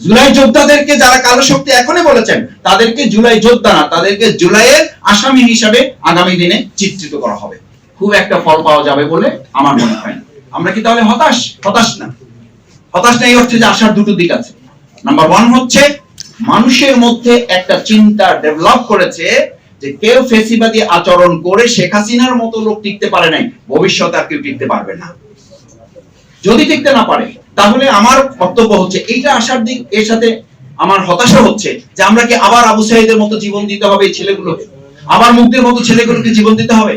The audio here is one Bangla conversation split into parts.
জুলাই যোদ্ধাদেরকে যারা কালো শক্তি এখনই বলেছেন তাদেরকে জুলাই যোদ্ধা না, তাদেরকে জুলাইয়ের আসামি হিসাবে আগামী দিনে চিত্রিত করা হবে। খুব একটা ফল পাওয়া যাবে বলে আমার মনে হয় না। আমরা কি তাহলে হতাশ? হতাশ না। হতাশ না এই অর্থে যে আসার দুটো দিক আছে। নাম্বার 1 হচ্ছে মানুষের মধ্যে একটা চিন্তা ডেভেলপ করেছে যে কেউ ফেসিবাদী আচরণ করে শেখ হাসিনার মতো লোক টিকতে পারে নাই, ভবিষ্যতে আর কেউ টিকতে পারবে না। যদি টিকতে না পারে তাহলে আমার বক্তব্য হচ্ছে এইটা আসার দিক। এর সাথে আমার হতাশা হচ্ছে যে আমরা কি আবার আবু সাঈদের মতো জীবন দিতে হবে এই ছেলেগুলোকে, আবার মুগ্ধের মতো ছেলেগুলোকে জীবন দিতে হবে।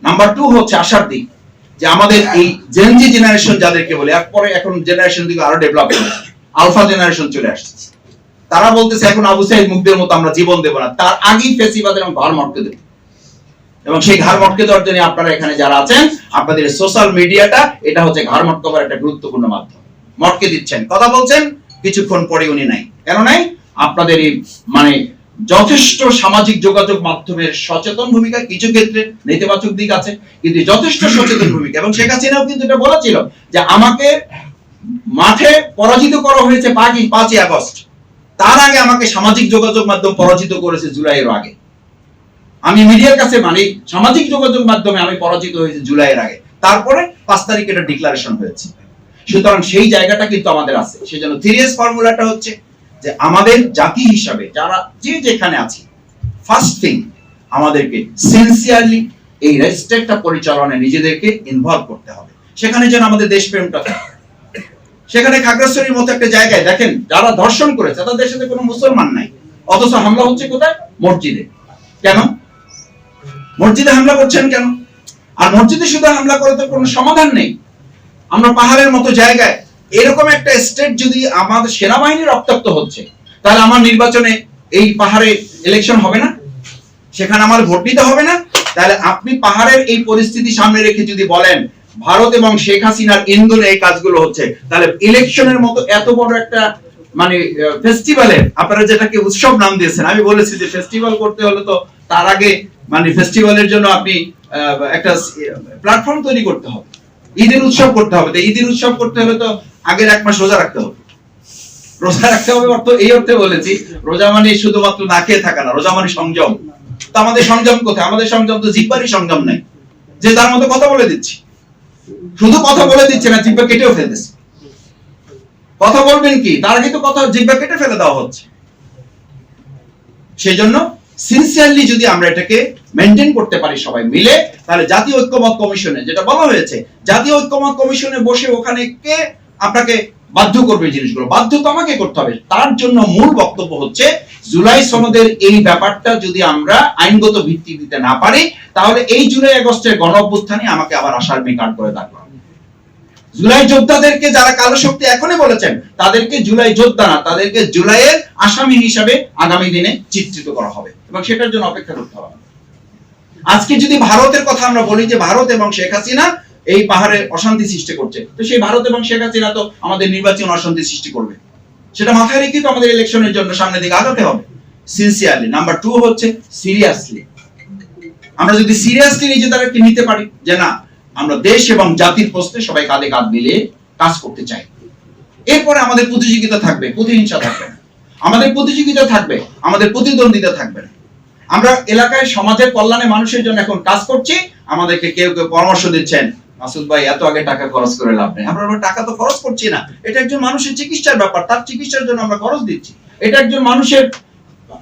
নাম্বার 2 হচ্ছে আসার দিক যে আমাদের এই জেনজি জেনারেশন যাদেরকে বলে, এরপরে এখন জেনারেশন দিকে আরো ডেভেলপ হচ্ছে, আলফা জেনারেশন চলে আসছে। তারা বলতেছে এখন আবু সাঈদ মুগ্ধের মতো আমরা জীবন দেব না, তার আগেই ফেসিবাদের ঘর মটকে দেব। এবং সেই ঘর মটকে দেওয়ার জন্য আপনারা এখানে যারা আছেন, আপনাদের সোশ্যাল মিডিয়াটা এটা হচ্ছে ঘর মটকাবার একটা গুরুত্বপূর্ণ মাধ্যম। মটকে দিচ্ছেন, কথা বলছেন, কিছুক্ষণ পরে উনি নাই। কেন নাই? আপনাদের এই মানে যথেষ্ট সামাজিক যোগাযোগ মাধ্যমের সচেতন ভূমিকা, কিছু ক্ষেত্রে নেতিবাচক দিক আছে, কিন্তু যথেষ্ট সচেতন ভূমিকা। এবং শেখ হাসিনাও কিন্তু এটা বলেছিল যে আমাকে মাঠে পরাজিত করা হয়েছে 5ই আগস্ট, তার আগে আমাকে সামাজিক যোগাযোগ মাধ্যম পরাজিত করেছে জুলাইয়ের আগে। আমি মিডিয়ার কাছে মানে সামাজিক যোগাযোগ মাধ্যমে আমি পরাজিত হয়েছি জুলাইয়ের আগে, তারপরে 5 তারিখে এটা ডিক্লারেশন হয়েছে। সুতরাং সেই জায়গাটা কিন্তু আমাদের আছে। সেজন্য 3S ফর্মুলাটা হচ্ছে যে আমাদের জাতি হিসাবে যারা যে যেখানে আছি, ফার্স্ট থিং আমাদেরকে সিনসিয়ারলি এই রেজিস্ট্রেটটা পরিচালনায় নিজেদেরকে ইনভলভ করতে হবে। সেখানে যেন আমাদের দেশপ্রেমটা থাকে। সেখানে খাগড়াছড়ির মতো একটা জায়গায় দেখেন যারা ধর্ষণ করেছে তাদের সাথে কোনো মুসলমান নাই, অথচ হামলা হচ্ছে কোথায়? মসজিদে। কেন মসজিদে হামলা করছেন কেন? আর মসজিদে শুধু হামলা করে তো কোনো সমাধান নেই। আমরা পাহাড়ের মতো জায়গায় এরকম একটা স্টেট যদি আমাদের সেনাবাহিনী রক্তাক্ত হচ্ছে, তাহলে আমার নির্বাচনে এই পাহাড়ে ইলেকশন হবে না? সেখানে আমার ভোট দিতে হবে না? তাহলে আপনি পাহাড়ের এই পরিস্থিতি সামনে রেখে যদি বলেন ভারত এবং শেখ হাসিনার ইন্ধনে এই কাজগুলো হচ্ছে, তাহলে ইলেকশনের মতো এত বড় একটা মানে ফেস্টিভ্যালের, আপনারা যেটাকে উৎসব নাম দিয়েছেন, আমি বলেছি যে ফেস্টিভ্যাল করতে হলে তো তার আগে মানে ফেস্টিভ্যালের জন্য আপনি একটা প্ল্যাটফর্ম তৈরি করতে হবে, ঈদের উৎসব করতে হবে। ঈদের উৎসব করতে হলে তো আগের 1 মাস রোজা রাখতে হবে। রোজা রাখতে হবে অর্থ এই অর্থে বলেছি, রোজা মানে শুধুমাত্র না খেয়ে থাকা না, রোজা মানে সংযম। তো আমাদের সংযম কোথায়? আমাদের সংযম তো জিহ্বারই সংযম নাই, যে তার মতো কথা বলে দিচ্ছি। শুধু কথা বলে দিচ্ছে না, জিহ্বা কেটেও ফেলতেছে। কথা বলবেন কি, তার আগে তো কথা জিহ্বা কেটে ফেলে দেওয়া হচ্ছে। সেই জন্য সিনসিয়ারলি যদি আমরা এটাকে মেইনটেইন করতে পারি সবাই মিলে, তাহলে জাতীয় ঐক্যমত কমিশনে যেটা বলা হয়েছে, জাতীয় ঐক্যমত কমিশনে বসে ওখানে কে আপনাকে বাধ্য করবে জিনিসগুলো? বাধ্য তো আমাকে করতে হবে। তার জন্য মূল বক্তব্য হচ্ছে জুলাই সনদের এই ব্যাপারটা যদি আমরা আইনগত ভিত্তি দিতে না পারি, তাহলে এই জুলাই আগস্টের গণ অভ্যুত্থানে আমাকে আবার আশার মেঘ করে থাকবে। জুলাই যোদ্ধাদেরকে যারা কালো শক্তি এখনই বলেছেন তাদেরকে জুলাই যোদ্ধা না, তাদেরকে জুলাইয়ের আসামি হিসাবে আগামী দিনে চিত্রিত করা হবে এবং সেটার জন্য অপেক্ষা করতে হবে। আজকে যদি ভারতের কথা আমরা বলি যে ভারত এবং শেখ হাসিনা এই পাহাড়ে অশান্তি সৃষ্টি করছে, তো সেই ভারত এবং শেখ হাসিনা তো আমাদের নির্বাচন অশান্তি সৃষ্টি করবে। সেটা মাথায় রেখে তো আমাদের ইলেকশনের জন্য সামনের দিকে আগাতে হবে সিনসিয়ারলি। নাম্বার 2 হচ্ছে সিরিয়াসলি। আমরা যদি সিরিয়াসলি নিজেদেরকে নিতে পারি যে না, আমরা দেশ এবং জাতির প্রশ্নে সবাই কাঁধে কাঁধ মিলিয়ে কাজ করতে চাই, এরপরে আমাদের প্রতিযোগিতা থাকবে, প্রতিহিংসা থাকবে না। আমাদের প্রতিযোগিতা থাকবে, আমাদের প্রতিদ্বন্দ্বিতা থাকবে না। আমরা এলাকায় সমাজের কল্যাণে মানুষের জন্য এখন কাজ করছি। আমাদেরকে কেউ কেউ পরামর্শ দিচ্ছেন, মাসুদ ভাই এত আগে টাকা খরচ করে লাভ নেই। আমরা টাকা তো খরচ করছি না, এটা একজন মানুষের চিকিৎসার ব্যাপার, তার চিকিৎসার জন্য আমরা খরচ দিচ্ছি। এটা একজন মানুষের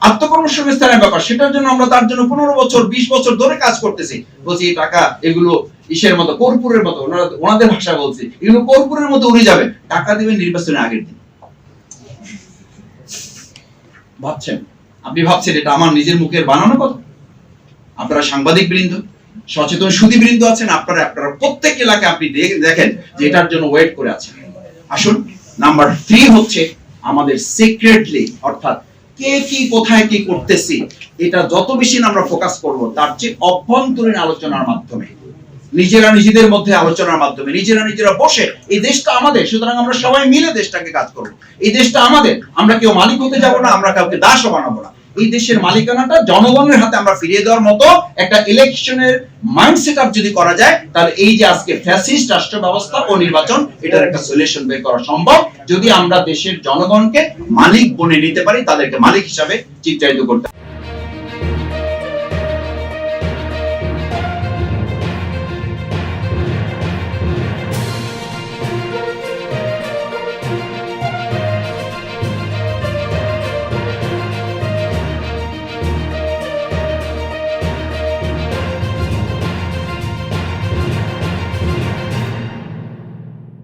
আত্মকর্মসংস্থানের ব্যাপার, সেটার জন্য আমরা তার জন্য 15 বছর 20 বছর ধরে কাজ করতেছি। বলছি এই টাকা এগুলো ইসের মতো, কর্পূরের মতো, ওনাদের ভাষা বলছি, এগুলো কর্পূরের মতো উড়ে যাবে। টাকা দিবেন নির্বাচনের আগের দিন। ভাবছেন, আপনি ভাবছেন এটা আমার নিজের মুখের বানানো কথা? আপনারা সাংবাদিক বৃন্দ, সচেতন সুধী বৃন্দ আছেন, আপনারা প্রত্যেক এলাকায় আপনি দেখেন যে এটার জন্য ওয়েট করে আছেন। আসুন, নাম্বার 3 হচ্ছে আমাদের সিক্রেটলি, অর্থাৎ কে কি কোথায় কি করতেছি, এটা যত বেশি আমরা ফোকাস করব, তার চেয়ে অভ্যন্তরীণ আলোচনার মাধ্যমে, নিজেরা নিজেদের মধ্যে আলোচনার মাধ্যমে, নিজেরা বসে এই দেশটা আমাদের, সুতরাং আমরা সবাই মিলে দেশটাকে কাজ করব। এই দেশটা আমাদের, আমরা কেউ মালিক হতে যাব না, আমরা কাউকে দাসও বানাবো না। এই দেশের মালিকানাটা জনগণের হাতে আমরা ফিরিয়ে দেওয়ার মতো একটা ইলেকশনের মাইন্ডসেট আপ যদি করা যায়, তাহলে এই যে আজকে ফ্যাসিস্ট রাষ্ট্র ব্যবস্থা ও নির্বাচন, এটার একটা সলিউশন বের করা সম্ভব যদি আমরা দেশের জনগণকে মালিক বনে নিতে পারি, তাদেরকে মালিক হিসাবে চিত্রায়িত করতে